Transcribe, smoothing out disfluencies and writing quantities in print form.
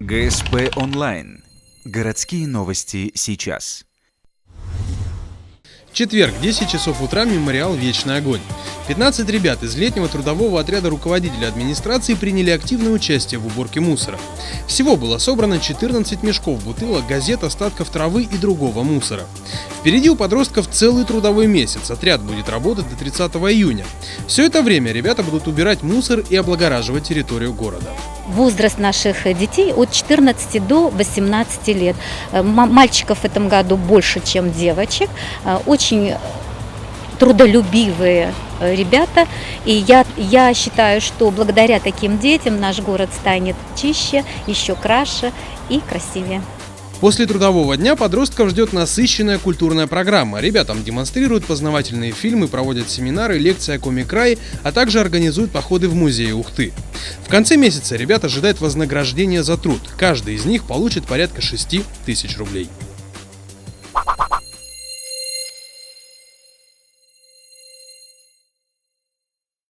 ГСП онлайн. Городские новости сейчас. Четверг, 10 часов утра, мемориал «Вечный огонь». 15 ребят из летнего трудового отряда руководителя администрации приняли активное участие в уборке мусора. Всего было собрано 14 мешков, бутылок, газет, остатков травы и другого мусора. Впереди у подростков целый трудовой месяц, отряд будет работать до 30 июня. Все это время ребята будут убирать мусор и облагораживать территорию города. Возраст наших детей от 14 до 18 лет. Мальчиков в этом году больше, чем девочек. Очень трудолюбивые ребята. И я считаю, что благодаря таким детям наш город станет чище, еще краше и красивее. После трудового дня подростков ждет насыщенная культурная программа. Ребятам демонстрируют познавательные фильмы, проводят семинары, лекции о Коми-крае, а также организуют походы в музеи Ухты. В конце месяца ребят ожидает вознаграждение за труд. Каждый из них получит порядка 6 тысяч рублей.